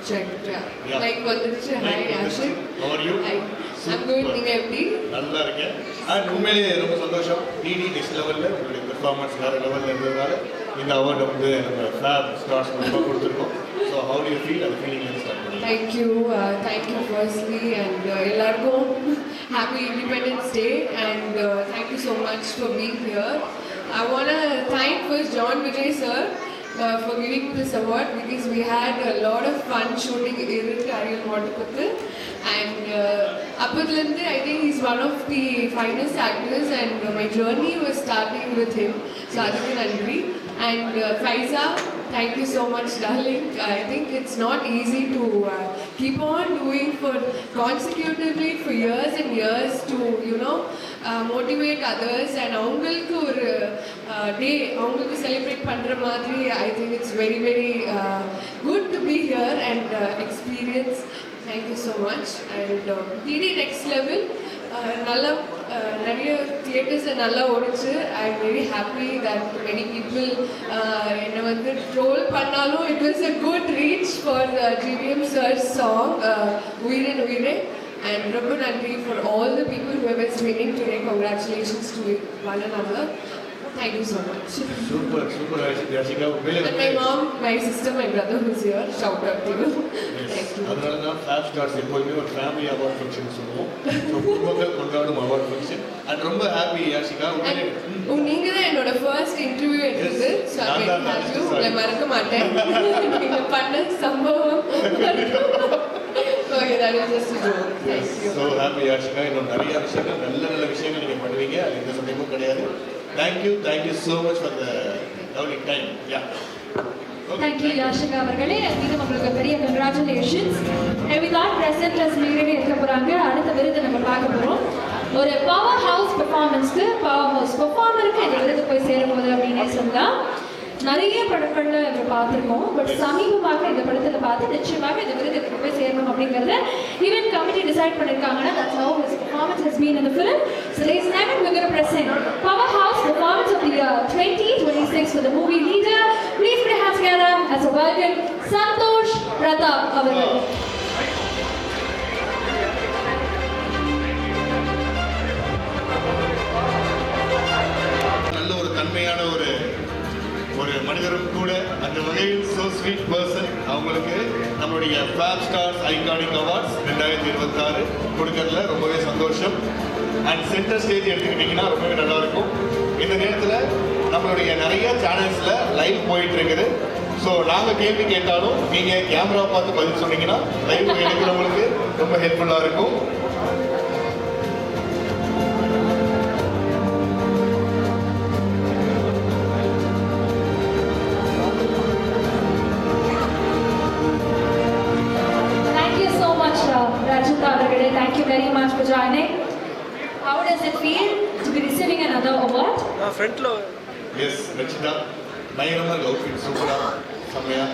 Check. Yeah. Like வந்துருச்சு. Hi Ashik. How are you? Hi. I'm good. நீங்க எப்படி? நல்லா இருக்கேன். உண்மையிலேயே ரொம்ப சந்தோஷம். டிடி நெக்ஸ்ட் லெவலில் உங்களுடைய பெர்ஃபார்மன்ஸ் வேறு லெவலில் இருந்ததுனால இந்த அவார்டை வந்து நம்ம ஃபிளாப் ஸ்டார்ஸ் மூலமாக கொடுத்துருக்கோம். So how to you feel அந்த ஃபீலிங் ஸ்டார்ட் பண்ணுங்க. Thank you firstly and எல்லாருக்கும் happy Independence Day and thank you so much for being here. I want to thank first John Vijay sir for giving me this award because we had a lot of fun shooting Irundhu Ariel Vaattukuttu and appadilende I think he's one of the finest actors and my journey was starting with him. So adukku nandri and Faiza, thank you so much darling. I think it's not easy to keep on doing for consecutively for years and years to motivate others and avungalukku ஒரு day avungalukku celebrate பண்ற மாதிரி I think it's very very good to be here and experience. Thank you so much and DD next level நல்லா நிறைய தியேட்டர்ஸை நல்லா ஓடிச்சு. I am very happy that many people என்னை வந்து ட்ரோல் பண்ணாலும் it was a good reach for GVM sir's song உயிரின் உயிரே and ரொம்ப நன்றி for all the people who have been singing today. Congratulations to one another. Thank you so much. Super Yashika. And my mom, my sister, my brother who's here, shout out to you. Thank you. அதனால தான் flop stars எப்போதுமே ஒரு family award function சொல்லுவோம். So குடும்பங்கள் கொண்டாடும் award function and ரொம்ப happy Yashika. நீங்கள் தான் என்னோட ஃபர்ஸ்ட் இன்டர்வியூ எடுத்தது. ஸோ ஹாப்பி உங்களை மறக்க மாட்டேன். நீங்கள் பண்ண சம்பவம் Okay, that is just a joke. Thank you. So happy Yashika. இன்னும் நிறைய விஷயங்கள் நல்ல விஷயங்கள் நீங்கள் பண்ணுவீங்க. அது எந்த சந்தேகமும் கிடையாது. Thank you so much for the lovely time. Yeah. Okay. Thank you Yashika அவர்களே. மீண்டும் உங்களுக்கு பெரிய congratulations. Everyone present as மீறி இருக்க போறாங்க. அடுத்த விருது நம்ம பார்க்க போறோம். ஒரு பவர் ஹவுஸ் பெர்ஃபார்மன்ஸ்க்கு பவர் ஹவுஸ் பெர்ஃபார்மருக்கு இந்த விருது போய் சேரும்போது அப்படின்னே சொல்லலாம். நிறைய படங்கள்ல இவர் பார்த்துருக்கோம். பட் சமீபமாக இந்த படத்தில் பார்த்து நிச்சயமாக இந்த விருதுக்கு போய் சேரணும் அப்படிங்கிறத ஈவென்ட் கமிட்டி டிசைட் பண்ணியிருக்காங்கன்னா that's how his performance has been in the film. So ladies and gentlemen, we're going to present Powerhouse Performance of the Year 2026 for the movie leader. Please put your hands together as a welcome Santosh Pratap அவர்கள். நல்ல ஒரு தன்மையான ஒரு மனிதரும் கூட அந்த வகையில் so sweet person அவங்களுக்கு நம்மளுடைய ஃபிளாப் ஸ்டார்ஸ் ஐகானிக் அவார்ட்ஸ் 2026 கொடுக்கறதுல ரொம்பவே சந்தோஷம். அண்ட் சென்டர் ஸ்டேஜ் எடுத்துக்கிட்டிங்கன்னா ரொம்பவே நல்லாயிருக்கும். இந்த நேரத்தில் நம்மளுடைய நிறைய சேனல்ஸில் லைவ் போயிட்டு இருக்குது. ஸோ நாங்கள் கேள்வி கேட்டாலும் நீங்கள் கேமரா பார்த்து பதில் சொன்னீங்கன்னா லைவ் எடுக்கிறவங்களுக்கு ரொம்ப ஹெல்ப்ஃபுல்லாக இருக்கும். Thank you very much for joining. How does it feel to be receiving another award? Front low. Yes, Rachita. பயங்கரமா outfit சூப்பரா செமையா.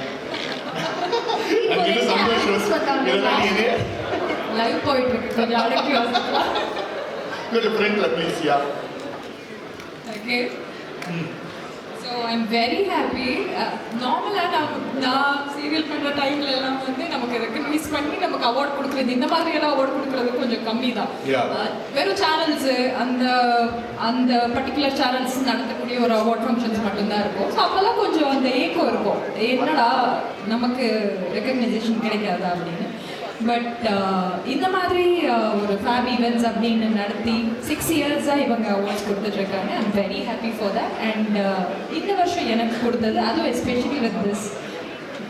அங்கிட்டு சந்தோஷம். லைவ் போயிட்டு இருக்கு. கொஞ்சம் அடக்கி வாசிங்க. கொஞ்சம் ஃப்ரண்ட்ல please yeah. Okay. So I'm very happy. நார்மலாக நான் சீரியல் பண்ணுற டைம்ல எல்லாம் வந்து நமக்கு ரெக்கக்னைஸ் பண்ணி நமக்கு அவார்ட் கொடுக்குறது இந்த மாதிரியெல்லாம் அவார்ட் கொடுக்குறது கொஞ்சம் கம்மி தான். வெறும் சேனல்ஸு அந்த பர்டிகுலர் சேனல்ஸ் நடத்தக்கூடிய ஒரு அவார்ட் ஃபங்க்ஷன்ஸ் மட்டும்தான் இருக்கும். ஸோ அப்போல்லாம் கொஞ்சம் அந்த ஏக்கம் இருக்கும், என்னடா நமக்கு ரெக்கக்னைசேஷன் கிடைக்காதா அப்படின்னு. பட் இந்த மாதிரி ஒரு ஃபேப் ஈவெண்ட்ஸ் அப்படின்னு நடத்தி 6 இயர்ஸாக இவங்க அவார்ட்ஸ் கொடுத்துட்ருக்காங்க. ஐ am very happy for that. And இந்த வருஷம் எனக்கு கொடுத்தது, அதுவும் especially with this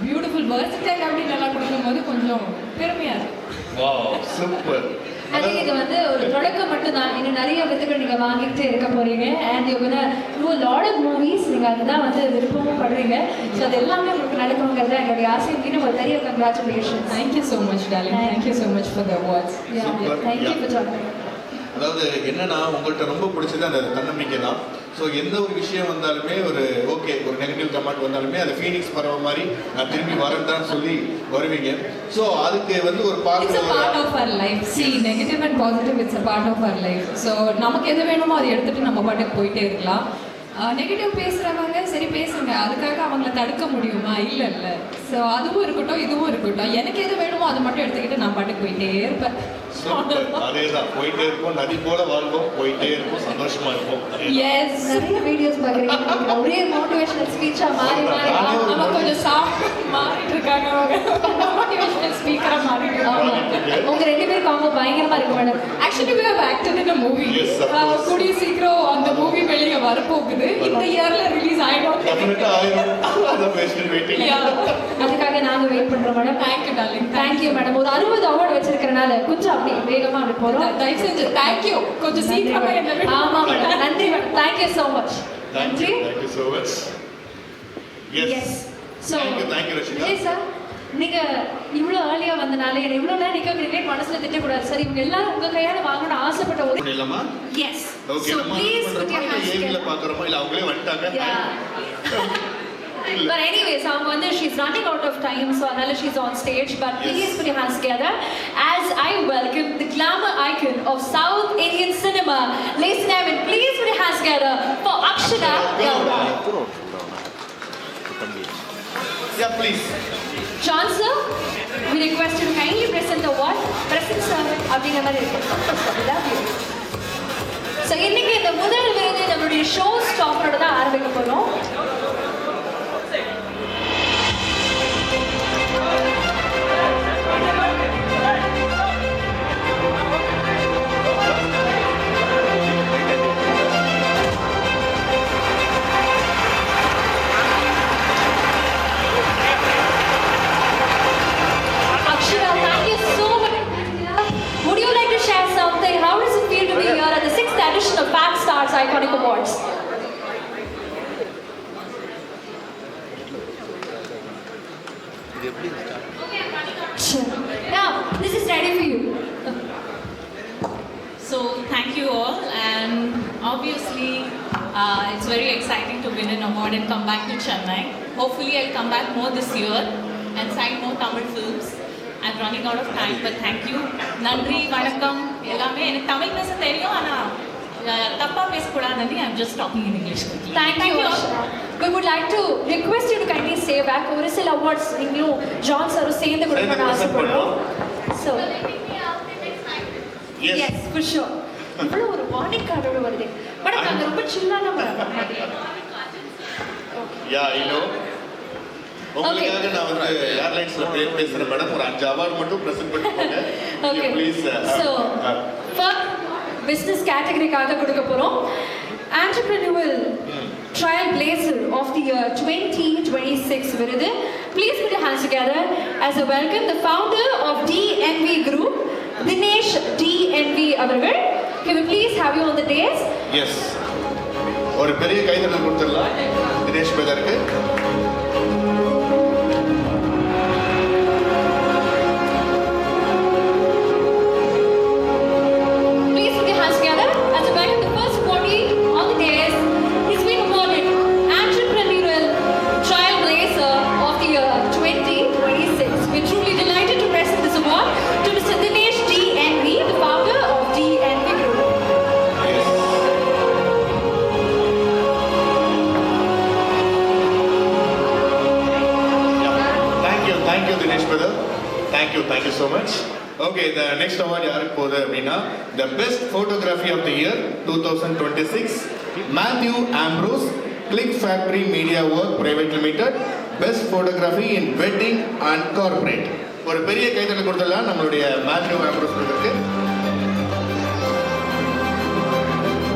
beautiful versatile அப்படின்னு எல்லாம் கொடுக்கும்போது கொஞ்சம் பெருமையாக இருக்கு. அதுக்கு இது வந்து ஒரு தொடக்கம் மட்டும்தான். இன்னும் நிறைய விருதுகள் நீங்கள் வாங்கிக்கிட்டே இருக்க போறீங்க. And you gonna do a lot of movies. நீங்கள் அதுதான் வந்து விருப்பமும் படுறீங்க. ஸோ அது எல்லாமே உங்களுக்கு நடக்குங்கிறத எங்களுடைய ஆசை. இன்னும் ஒரு பெரிய congratulation. Thank you so much darling. Thank you so much for the awards. Thank you for joining. அதாவது என்னன்னா உங்கள்கிட்ட ரொம்ப பிடிச்சது அந்த தன்னம்பிக்கை தான். ஸோ எந்த ஒரு விஷயம் வந்தாலுமே ஒரு நெகட்டிவ் கமெண்ட் வந்தாலுமே அது ஃபீனிக்ஸ் பரவ மாதிரி நான் திரும்பி வரேன்னு சொல்லி வருவீங்க. ஸோ அதுக்கு வந்து ஒரு It's a part of our life. See, negative and positive, it's a part of our life. So நமக்கு எது வேணுமோ அதை எடுத்துட்டு நம்ம பாட்டுக்கு போயிட்டே இருக்கலாம். நெகட்டிவ் பேசுகிறவங்க சரி பேசுங்க, அதுக்காக அவங்கள தடுக்க முடியுமா? இல்லை ஸோ அதுவும் இருக்கட்டும் இதுவும் இருக்கட்டும், எனக்கு எது வேணுமோ அதை மட்டும் எடுத்துக்கிட்டு நான் பாட்டுக்கு போயிட்டே இருப்பேன். அதேதான், போயிட்டே இருப்போம், நதி போல வாழ்வோம், போயிட்டே இருப்போம், சந்தோஷமா இருப்போம். எஸ், நிறைய வீடியோஸ் பார்க்குறீங்க, ஒரே மோட்டிவேஷனல் ஸ்பீச்சா மாறி மாறி நம்ம கொஞ்சம் சாப்பிட்டு மாறிட்டு இருக்காங்க, மோட்டிவேஷனல் ஸ்பீக்கரா மாறிட்டு இருக்காங்க. உங்க ரெண்டு பேரும் காம்போ பயங்கரமா இருக்கு madam. Actually we have acted in a movie. கூடிய சீக்கிரம் அந்த மூவி வெளியே வரப்போகுது, இந்த இயர்ல ரிலீஸ் ஆயிடும். அதுக்காக நாங்க வெயிட் பண்றோம் madam. Thank you darling. Thank you madam. ஒரு 60 அவார்டு வச்சிருக்கறனால கொஞ்சம் அப்படி வேகமா போறோம். தயவு செஞ்சு தேங்க்யூ, கொஞ்சம் சீக்கிரமா என்ன. ஆமா மேடம், நன்றி மேடம். Thank you so much. நன்றி. Thank you so much. Yes. So thank you Rashika. Yes sir. நீங்க இவ்வளவு ஏர்லியா வந்தனால என்ன இவ்வளவு நேரம் நிக்க வைக்கிறீங்க, மனசுல திட்ட கூடாது சார். இவங்க எல்லாரும் உங்க கையால வாங்கணும் ஆசைப்பட்ட ஒரு இல்லமா. Yes. Okay, so please put your hands together. பாக்குறோமா இல்ல அவங்களே வந்துட்டாங்க. But anyways, she's running out of time, so Anala, she's on stage. But please put your hands together as I welcome the glamour icon of South Indian cinema. Ladies and gentlemen, please put your hands together for Akshara Gowda. Yeah, please. John sir, we request you to kindly present the award. Present sir, அப்படிங்கிற மாதிரி இருக்கு. Love you. So இன்னைக்கு இந்த முதல் விருது நம்மளுடைய show ஸ்டாப்பரோட தான் ஆரம்பிக்க போறோம். Of Fat Stars Iconic Awards. Now, this is ready for you. So, thank you all, and obviously, it's very exciting to win an award and come back to Chennai. Hopefully, I'll come back more this year and sign more Tamil films. I'm running out of time, but thank you. Nandri, Vanakkam, எல்லாமே எனக்கு தமிழ் பேச தெரியும், ஆனா தப்பா பேசக்கூடாதுன்னு I'm just talking in English. Thank you. We would like to request you to kindly say back ஒரு சில awards நீங்களும் ஜான் சார் சேர்ந்து கொடுக்கணும்னு ஆசைப்படுறோம். So yes, for sure. இவ்வளவு ஒரு வார்னிங் கார்டோட வருது. பட் அது ரொம்ப சில்லான மாதிரி. Yeah, you know. உங்களுக்காக நான் வந்து ஏர்லைன்ஸ்ல பேசுறேன் மேடம், ஒரு 5 அவார்ட் மட்டும் பிரசன்ட் பண்ணிக்கோங்க. Okay. Please. So for business category காக கொடுக்க போறோம். Entrepreneurial Trailblazer of the year 2026 விருது. Please put your hands together as a welcome the founder of DNV Group, Dinesh DNV அவர்கள். Can we please have you on the dais? Yes. ஒரு பெரிய கைதட்டல் கொடுத்துடலாம் Dinesh பிரதருக்கு. Thank you so much. Okay, the next award யாருக்கு போகுது அப்படின்னா the best photography of the year 2026 Matthew Ambrose Click Factory Media Work Private Limited best photography in wedding and corporate. ஒரு பெரிய கைதட்டல் கொடுத்தலாம் நம்மளுடைய Matthew Ambrose பிரதருக்கு.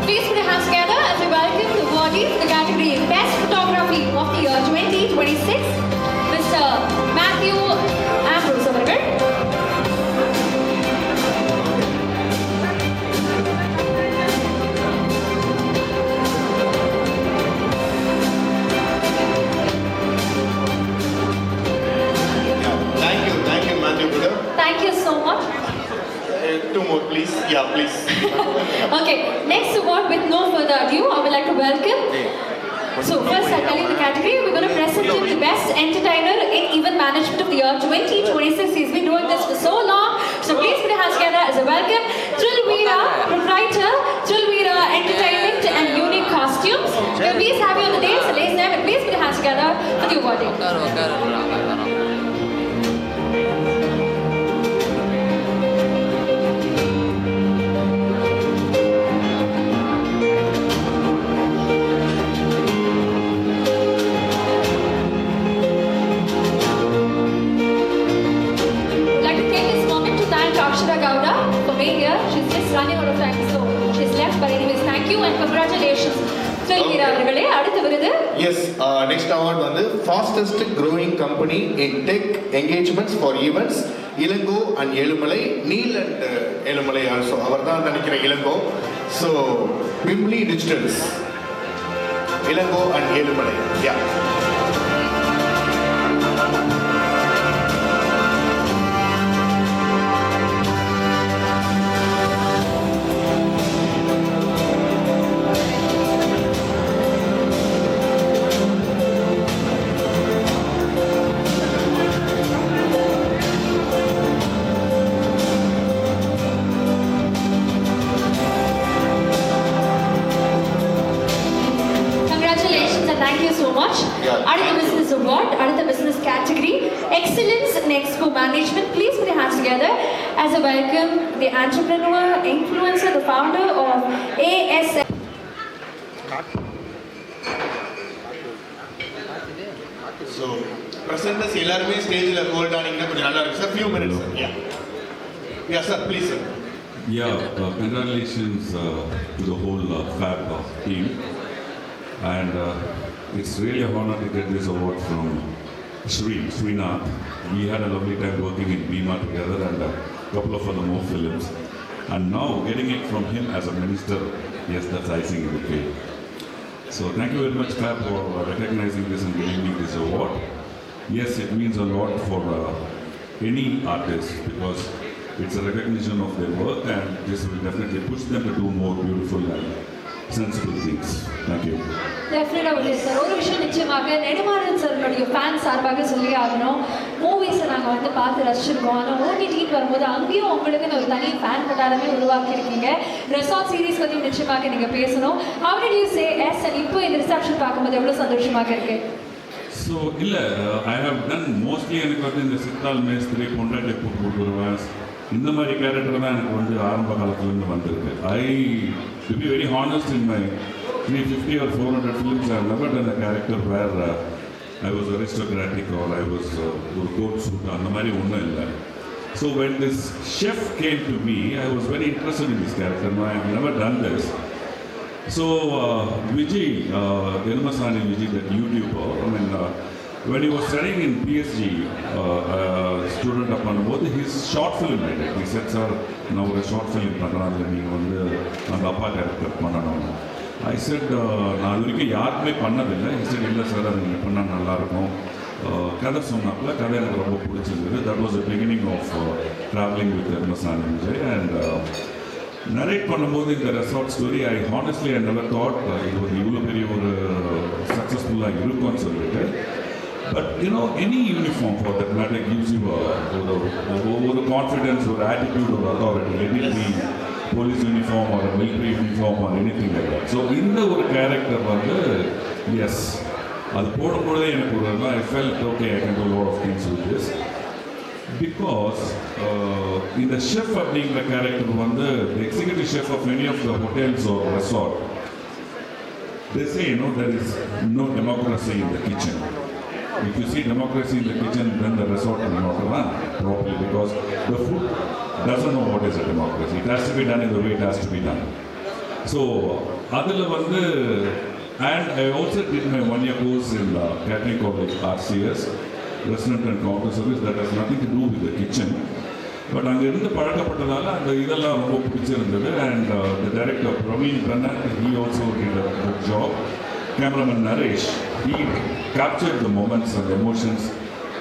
Please put your hands together as we welcome the awardee for the category best photography of the year 2026 Mr. Matthew Ambrose அவர்கள். Thank you so much. Two more please. Yeah, please. Okay, next award with no further ado, I would like to welcome. So first I'll tell you the category. We're going to present him the best entertainer in event management of the year 2026. He's been doing this for so long. So please put your hands together as a welcome. Thrillveera, proprietor, Thrillveera Entertainment and Unique Costumes. Can please have you on the dais, ladies and gentlemen. Please put your hands together for the awarding. she's just running out of time, so she's left. But anyways, thank you and congratulations. Phil அவர்களே அடுத்த விருது. Yes, next award வந்து fastest growing company in tech engagements for events. Ilango and Ezhumalai, Neil and Ezhumalai also. அவர் தான் நினைக்கிற Ilango. So Pimply Digitals, Ilango and Ezhumalai. Yeah. அடுத்த business award, அடுத்த business category, excellence in expo management. Please put your hands together as a welcome the entrepreneur, influencer, the founder of ASM. So presenters எல்லாருமே ஸ்டேஜ்ல hold ஆனீங்கன்னா கொஞ்சம் நல்லா இருக்கும் sir. few minutes sir. Yeah sir, please sir. Congratulations to the whole Fab team, and it's really an honor to get this award from Srinath. We had a lovely time working in Bima together and a couple of other more films, and now getting it from him as a minister, yes, that's icing in the cake. So thank you very much, Fab, for recognizing this and giving me this award. Yes, it means a lot for any artist because it's a recognition of their work, and this will definitely push them to do more beautiful and sensible things. Thank you. Definitely sir. ஒரு விஷயம் நிச்சயமாக நெடுமாறன் சாருடைய fan சார்பாக சொல்லி ஆகணும். மூவிஸை நாங்கள் வந்து பார்த்து ரசிச்சிருக்கோம். ஆனால் ஓடிடின்னு வரும்போது அங்கேயும் உங்களுக்கு ஒரு தனி ஃபேன் பட்டாளமே உருவாக்கியிருக்கீங்க. ரெசார்ட் சீரீஸ் பற்றி நிச்சயமாக நீங்கள் பேசணும். How did you say yes and இப்போ இந்த ரிசப்ஷன் பார்க்கும்போது எவ்வளோ சந்தோஷமாக இருக்கு? ஸோ இல்லை, ஐ ஹவ் டன் மோஸ்ட்லி எனக்கு வந்து இந்த சித்தால் மேஸ்திரி பொண்டாட்டி போட்டுருவேன் இந்த மாதிரி கேரக்டர் தான் எனக்கு வந்து ஆரம்ப காலத்துலேருந்து வந்திருக்கு. To be very honest, in my 350 or 400 films, I have never done a character where I was aristocratic or I was a coat suit. அந்த மாதிரி ஒன்றும் இல்லை. So when this chef came to me, I was very interested in this character. No, I have never done this. So Vijay, Elmasani Vijay, that YouTuber, I mean, when he was studying in PSG, student up on board, his short film made it. He said, sir, now a short film பண்ணுறாங்க நீங்கள் வந்து அந்த அப்பா character பண்ணணும். I said, நான் அது வரைக்கும் யாருக்குமே பண்ணதில்லை. He said, இல்லை சார், அது நீங்கள் பண்ணால் நல்லாயிருக்கும். கதை சொன்னாப்புல கதை எனக்கு ரொம்ப பிடிச்சிருந்தது. That was the beginning of traveling with Elmasani Vijay, and narrate பண்ணும்போது இந்த resort story I honestly I never thought இது ஒரு இவ்வளோ பெரிய ஒரு சக்ஸஸ்ஃபுல்லாக இருக்கும்னு சொல்லிட்டு. But you know, any uniform for that matter gives you a confidence or attitude or authority. Let it be police uniform or a military uniform or anything like that. So இந்த ஒரு கேரக்டர் வந்து yes, அது போடும்போதே எனக்கு ஒரு I felt okay, I can do a lot of things with this. Because in the chef அப்படிங்கிற character வந்து the executive chef of any of the hotels or resort, they say, you know, there is no democracy in the kitchen. If you see democracy in the kitchen, then the resort will not run properly because the food doesn't know what is a democracy. It has to be done in the way it has to be done. So, adula vandu, and I also did my 1-year course in Catholic College RCS, Restaurant and Counter Service. That has nothing to do with the kitchen. But அங்கே இருந்து பழக்கப்பட்டதால அந்த இதெல்லாம் ரொம்ப பிடிச்சிருந்தது. And the director Praveen Kannan, he also did a good job. Cameraman Naresh, he captured the moments and the emotions.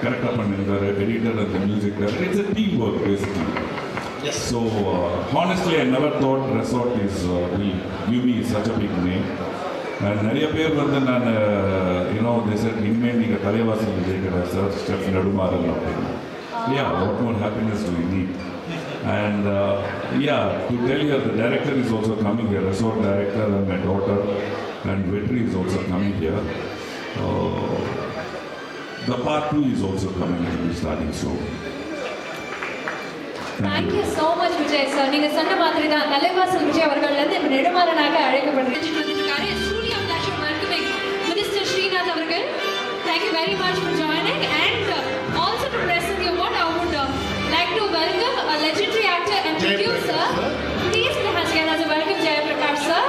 Correct up and the editor and the music director. It's a teamwork basically. Yes. So honestly, I never thought Resort will give me such a big name. And நிறைய பேர் வந்து நான் you know, they said இனிமேல் நீங்கள் தலைவாசல் விஜய்கடா sir ஸ்டெஃப் நடுமாறல் அப்படின்னு. Yeah, what more happiness do we need? And yeah, to tell you, the director is also coming here, Resort director and my daughter and Vetri is also coming here. The part 2 is also coming to be starting soon. Thank you so much, Vijay sir. நீங்க சொன்ன மாதிரி தான் தலைவாசல் விஜய் அவர்கள்லேருந்து இப்போ நெடுமாறனாக அழைக்கப்படுறாரு. Minister Srinath அவர்கள், thank you very much for joining, and also to present the award, I would like to welcome a legendary actor and producer Prakash sir.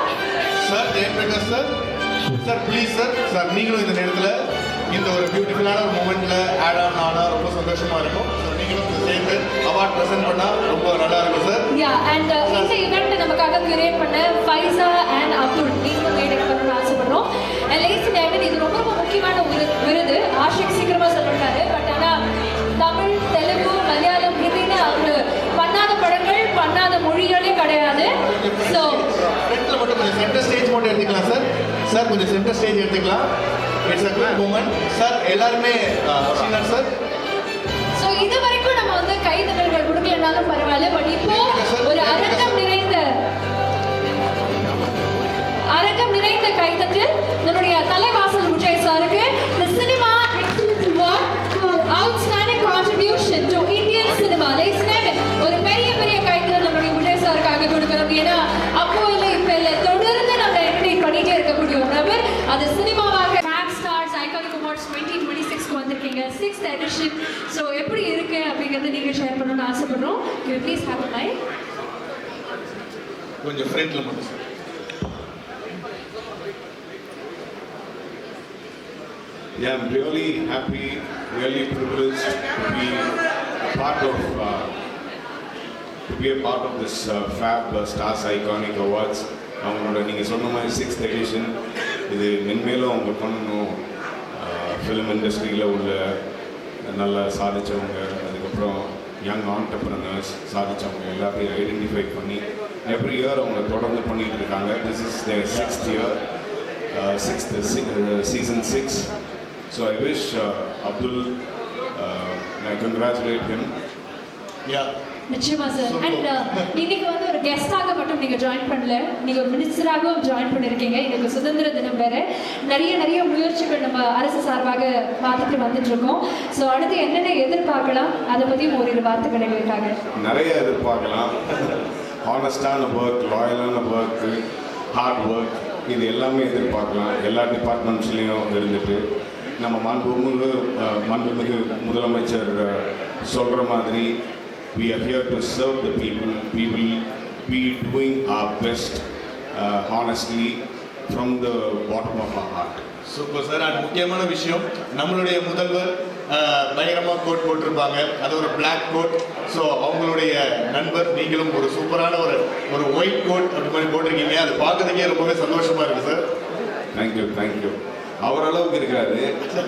Sir Jayaprakash sir, sir please sir, sir நீங்களும் இந்த நேரத்தில் இந்த ஒரு பியூட்டிஃபுல்லான ஒரு மூமெண்ட்ல add on ஆனா ரொம்ப சந்தோஷமா இருக்கும். சார் நீங்களும் சேர்ந்து அவார்ட் ப்ரெசென்ட் பண்ணா ரொம்ப நல்லா இருக்கும் சார். யா அண்ட் இந்த ஈவெண்ட் நமக்காக கிரியேட் பண்ண ஃபைசா அண்ட் அப்துல் நீங்களும் மேடைக்கு வரணும்னு ஆசைப்படுறோம். அண்ட் லேசி டேவிட் இது ரொம்ப ரொம்ப முக்கியமான ஒரு விருது. ஆஷிக் சீக்கிரமா சொல்லிட்டாரு, பட் ஆனால் தமிழ், தெலுங்கு, மலையாளம், ஹிந்தின்னு அவர் பண்ணாத படங்கள் பண்ணாத மொழிகளே கிடையாது. ஸோ ஃப்ரண்ட்ல மட்டும் கொஞ்சம் சென்டர் ஸ்டேஜ் மட்டும் எடுத்துக்கலாம் சார். சார் கொஞ்சம் சென்டர் ஸ்டேஜ் எடுத்துக்கலாம். It's a good moment. Sir எல்லாருமே ஸ்ரீநாத் சார். ஸோ இது வரைக்கும் நம்ம வந்து கைதட்டல்கள் கொடுக்கலனாலும் பரவாயில்ல, பட் இப்போ ஒரு அரங்கம் நிறைந்த கைதட்டல் நம்முடைய தலைவாசல் விஜய் சாருக்கு the cinema excellence award for outstanding contribution to Indian cinema. Ladies and gentlemen, ஒரு பெரிய கைதட்டல் நம்முடைய விஜய் சாருக்காக கொடுக்கணும். ஏன்னா அப்போ இல்லை இப்போ இல்லை, தொடர்ந்து நம்ம என்டர்டெயின் பண்ணிட்டே இருக்கக்கூடிய ஒரு நபர். அது சினிமாவாக ஃபேப் ஸ்டார்ஸ் ஐகானிக் அவார்ட்ஸ் 2026 வந்திருக்கீங்க, 6th edition. ஸோ எப்படி இருக்கு அப்படிங்கிறது நீங்க ஷேர் பண்ணணும்னு ஆசைப்படுறோம். Please have a mic. கொஞ்சம் ஃப்ரண்ட்ல மட்டும் sir. Yeah, I'm really happy, really privileged to be a part of this Fab Stars Iconic Awards. அவங்களோட நீங்கள் சொன்ன மாதிரி 6th edition. இது மென்மேலும் அவங்க பண்ணணும். ஃபிலிம் இண்டஸ்ட்ரியில் உள்ள நல்லா சாதித்தவங்க, அதுக்கப்புறம் யங் ஆண்டர்ப்ரனர்ஸ் சாதித்தவங்க எல்லாத்தையும் ஐடென்டிஃபை பண்ணி எவ்ரி இயர் அவங்க தொடர்ந்து பண்ணிகிட்டு இருக்காங்க. This is their 6th year, season 6. So I wish Abdul, I congratulate him. Yeah. நிச்சயமா சார். அண்ட் இன்னைக்கு வந்து ஒரு கெஸ்டாக மட்டும் நீங்க ஜாயின் பண்ணல, நீங்க ஒரு மினிஸ்டராகவும் ஜாயின் பண்ணிருக்கீங்க. இன்னைக்கு சுதந்திர தினம் வேற, நிறைய முயற்சிகள் நம்ம அரசு சார்பாக பார்த்துட்டு வந்துட்டு இருக்கோம். ஸோ அடுத்து என்னென்ன எதிர்பார்க்கலாம், அதை பற்றியும் ஒரு வார்த்தைகள் எங்களுக்காக. நிறைய எதிர்பார்க்கலாம். ஹானஸ்டான ஒர்க், லாயலான ஒர்க், ஹார்ட் ஒர்க், இது எல்லாமே எதிர்பார்க்கலாம். எல்லா டிபார்ட்மெண்ட்ஸ்லேயும் இருந்துட்டு நம்ம மாண்புமிகு முதலமைச்சர் சொல்கிற மாதிரி we are here to serve the people. We will be doing our best, honestly, from the bottom of our heart. Super sir. அது முக்கியமான விஷயம், நம்மளுடைய முதல்வர் பயங்கரமாக கோட் போட்டிருப்பாங்க, அது ஒரு பிளாக் கோட். ஸோ அவங்களுடைய நண்பர் நீங்களும் ஒரு சூப்பரான ஒரு ஒயிட் கோட் அப்படி மாதிரி போட்டிருக்கீங்க. அது பார்க்கறதுக்கே ரொம்பவே சந்தோஷமா இருக்கு சார். தேங்க்யூ. அவர் அளவுக்கு இருக்காது,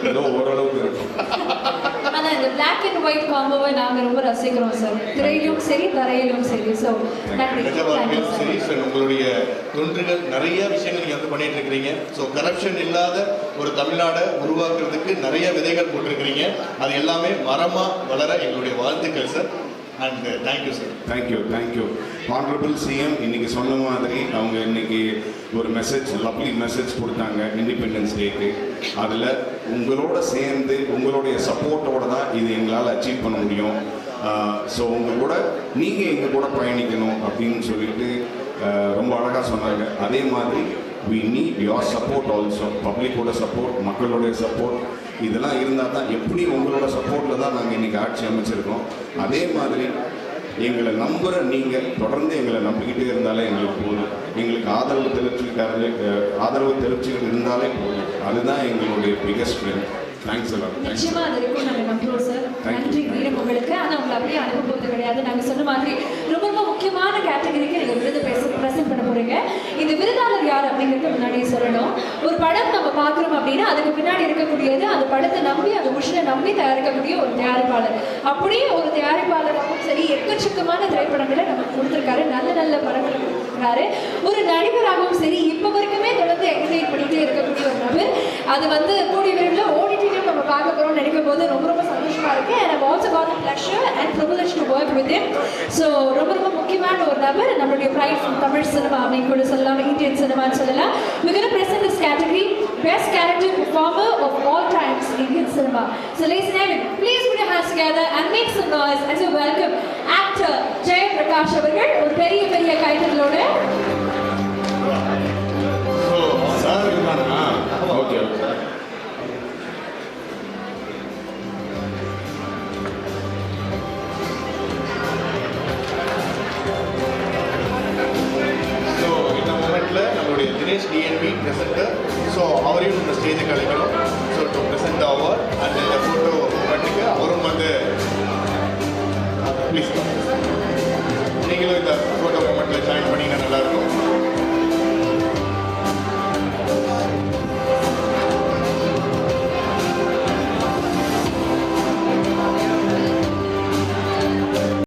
ஏதோ ஓரளவுக்கு இருக்கும். ஆனால் இந்த பிளாக் அண்ட் ஒயிட் காம்போவை நாங்கள் ரொம்ப ரசிக்கிறோம் சார், திரையிலும் சரி தரையிலும் சரி. ஸோ நன்றி. சரி சார், உங்களுடைய தொன்றுகள் நிறைய விஷயங்கள் நீங்கள் வந்து பண்ணிட்டு இருக்கிறீங்க. ஸோ கரப்ஷன் இல்லாத ஒரு தமிழ்நாடை உருவாக்குறதுக்கு நிறைய விதைகள் போட்டிருக்கிறீங்க. அது எல்லாமே மரமாக வளர எங்களுடைய வாழ்த்துக்கள் sir. And thank you sir. Thank you. Honourable CM இன்னைக்கு சொன்ன மாதிரி அவங்க இன்னைக்கு ஒரு லவ்லி மெசேஜ் கொடுத்தாங்க இண்டிபெண்டன்ஸ் டேக்கு. அதில் உங்களோட சேர்ந்து உங்களுடைய சப்போர்ட்டோட தான் இது எங்களால் அச்சீவ் பண்ண முடியும். ஸோ நீங்கள் எங்கள் கூட பயணிக்கணும் அப்படின்னு சொல்லிட்டு ரொம்ப அழகாக சொன்னாங்க. அதே மாதிரி we need your support also, பப்ளிக்கோட சப்போர்ட், மக்களுடைய சப்போர்ட், இதெல்லாம் இருந்தால் தான், எப்படி உங்களோட சப்போர்ட்டில் தான் நாங்கள் இன்றைக்கி ஆட்சி அமைச்சிருக்கோம். அதே மாதிரி எங்களை நம்புகிற நீங்கள் தொடர்ந்து எங்களை நம்பிக்கிட்டே இருந்தாலே எங்களுக்கு போதும். எங்களுக்கு ஆதரவு தெரிவிச்சுக்கிட்டு இருந்தாலே போதும். அதுதான் எங்களுடைய பிகஸ்ட் ஸ்ட்ரென்த். தேங்க்ஸ் எல்லாம். நிச்சயமா அது இருக்கும், நாங்கள் நம்புறோம் சார். நன்றி வீரம் உங்களுக்கு. ஆனால் உங்களை அப்படியே அனுப்ப போகிறது கிடையாது. நாங்கள் சொன்ன மாதிரி ரொம்ப முக்கியமான கேட்டகரிக்கு நீங்கள் விருது ப்ரெசென்ட் பண்ண போகிறீங்க. இந்த விருதாளர் யார் அப்படிங்கிறது முன்னாடியே சொல்லணும். ஒரு படம் நம்ம பார்க்குறோம் அப்படின்னா அதுக்கு பின்னாடி இருக்கக்கூடியது அந்த படத்தை நம்பி, அந்த விஷனை நம்பி தயாரிக்கக்கூடிய ஒரு தயாரிப்பாளர். அப்படியே ஒரு தயாரிப்பாளராகவும் சரி எக்கச்சக்கமான திரைப்படங்களை நமக்கு கொடுத்துருக்காரு, நல்ல படங்களை கொடுத்துருக்காரு. ஒரு நடிகராகவும் சரி இப்போ வரைக்குமே தொடர்ந்து என்டர்டெயின் பண்ணிகிட்டே இருக்கக்கூடிய ஒரு நபர். அது வந்து கூடிய விரைவில் ஓடிடிலையும் நம்ம பார்க்க போகிறோம்னு நினைக்கும் போது ரொம்ப சந்தோஷமாக இருக்குது. and I've also got the pleasure and privilege to work with him. So ரொம்ப முக்கியமான ஒரு நபர், நம்மளுடைய pride from தமிழ் சினிமா அப்படின்னு கூட சொல்லலாம், இந்தியன் சினிமான்னு சொல்லலாம். We're going to present this category, Best Character Performer of All Times Indian Cinema. So ladies and gentlemen, please put your hands together and make some noise as we welcome actor Jayam Prakash அவர்கள் ஒரு பெரிய கைதட்டலோட. Sir இருந்தானா? Okay. So இந்த மூமெண்ட்டில் please நீங்களும் இந்த photo மூமெண்ட்டில் join பண்ணிங்கன்னா நல்லாயிருக்கும்.